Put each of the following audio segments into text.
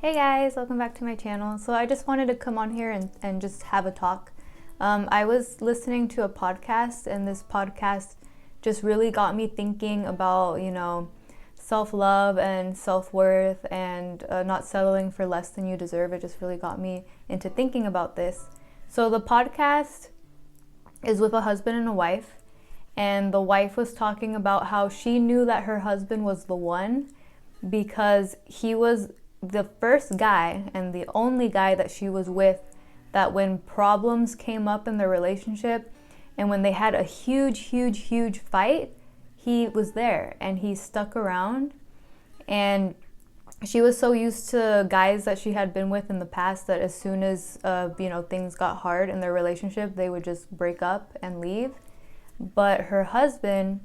Hey guys, welcome back to my channel. So I just wanted to come on here and just have a talk. I was listening to a podcast, and this podcast just really got me thinking about, self-love and self-worth and not settling for less than you deserve. It just really got me into thinking about this. So the podcast is with a husband and a wife, and the wife was talking about how she knew that her husband was the one because he was the first guy and the only guy that she was with that when problems came up in their relationship and when they had a huge fight, he was there and he stuck around. And she was so used to guys that she had been with in the past that as soon as things got hard in their relationship, they would just break up and leave. But her husband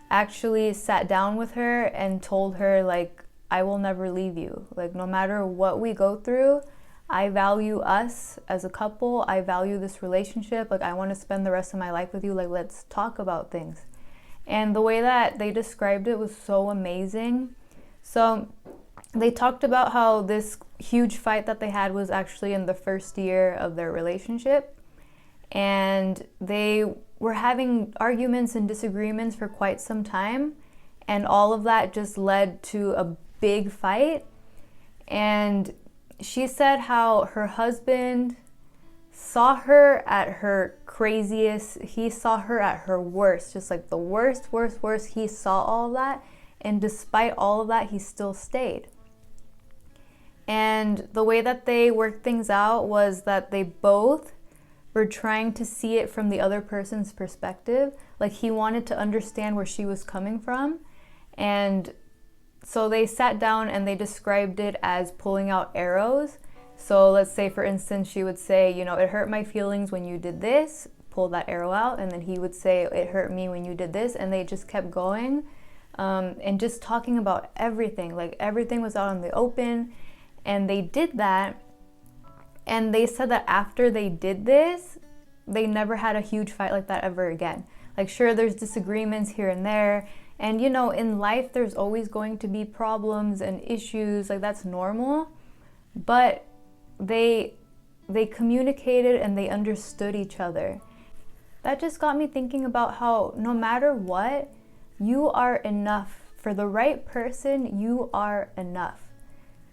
actually sat down with her and told her, like, I will never leave you. Like, no matter what we go through, I value us as a couple. I value this relationship. Like, I want to spend the rest of my life with you. Like, let's talk about things. And the way that they described it was so amazing. So they talked about how this huge fight that they had was actually in the first year of their relationship. And they were having arguments and disagreements for quite some time. And all of that just led to a big fight. And she said how her husband saw her at her craziest. He saw her at her worst, just like the worst. He saw all of that, and despite all of that, he still stayed. And the way that they worked things out was that they both were trying to see it from the other person's perspective. Like, he wanted to understand where she was coming from. And so they sat down and they described it as pulling out arrows. So let's say, for instance, she would say, it hurt my feelings when you did this, pull that arrow out. And then he would say, it hurt me when you did this. And they just kept going and just talking about everything. Like, everything was out in the open. And they did that. And they said that after they did this, they never had a huge fight like that ever again. Like, sure, there's disagreements here and there. And, in life, there's always going to be problems and issues. Like, that's normal. But they communicated and they understood each other. That just got me thinking about how no matter what, you are enough. For the right person, you are enough.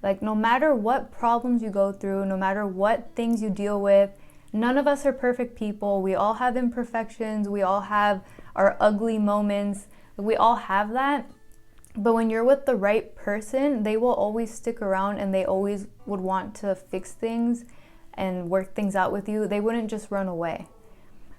Like, no matter what problems you go through, no matter what things you deal with, none of us are perfect people. We all have imperfections. We all have our ugly moments. We all have that. But when you're with the right person, they will always stick around and they always would want to fix things and work things out with you. They wouldn't just run away.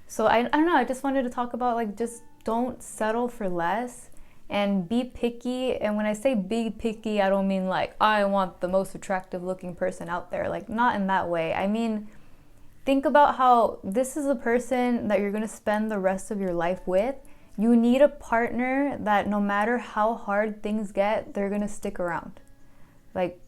So I don't know, I just wanted to talk about, like, just don't settle for less and be picky. And when I say be picky, I don't mean like, I want the most attractive looking person out there. Like, not in that way. I mean, think about how this is the person that you're going to spend the rest of your life with. You need a partner that no matter how hard things get, they're going to stick around. Like,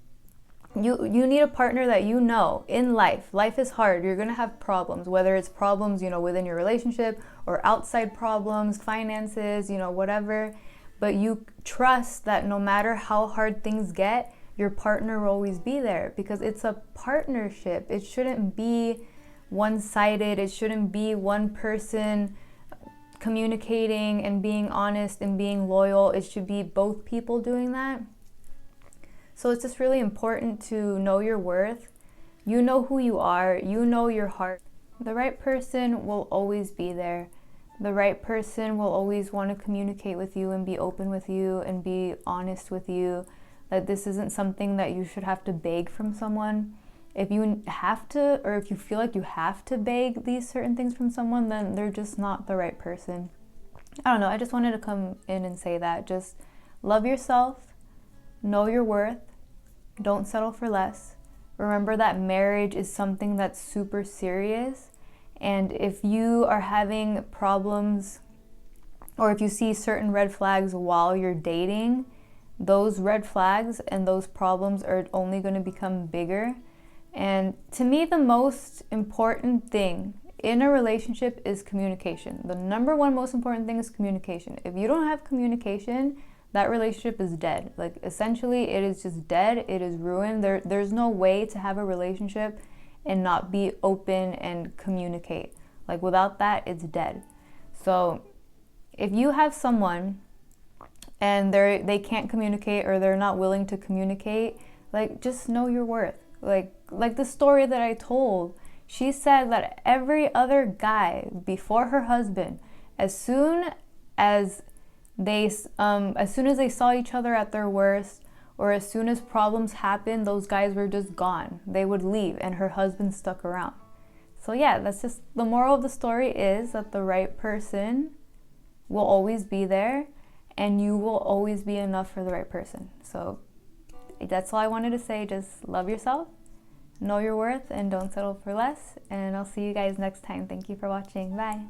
you need a partner that in life is hard. You're going to have problems, whether it's problems, within your relationship or outside problems, finances, whatever. But you trust that no matter how hard things get, your partner will always be there because it's a partnership. It shouldn't be one-sided. It shouldn't be one person communicating and being honest and being loyal. It should be both people doing that. So it's just really important to know your worth. You know who you are. You know your heart. The right person will always be there. The right person will always want to communicate with you and be open with you and be honest with you. That this isn't something that you should have to beg from someone. If you have to, or if you feel like you have to beg these certain things from someone, then they're just not the right person. I don't know, I just wanted to come in and say that. Just love yourself, know your worth, don't settle for less. Remember that marriage is something that's super serious. And if you are having problems, or if you see certain red flags while you're dating, those red flags and those problems are only going to become bigger. And to me, the most important thing in a relationship is communication. The number one most important thing is communication. If you don't have communication, that relationship is dead. Like, essentially, it is just dead. It is ruined. There's no way to have a relationship and not be open and communicate. Like, without that, it's dead. So if you have someone and they can't communicate, or they're not willing to communicate, like, just know your worth. Like the story that I told, she said that every other guy before her husband, as soon as they saw each other at their worst, or as soon as problems happened, those guys were just gone. They would leave, and her husband stuck around. So yeah, that's just the moral of the story, is that the right person will always be there, and you will always be enough for the right person. So that's all I wanted to say. Just love yourself, know your worth, and don't settle for less. And I'll see you guys next time. Thank you for watching. Bye.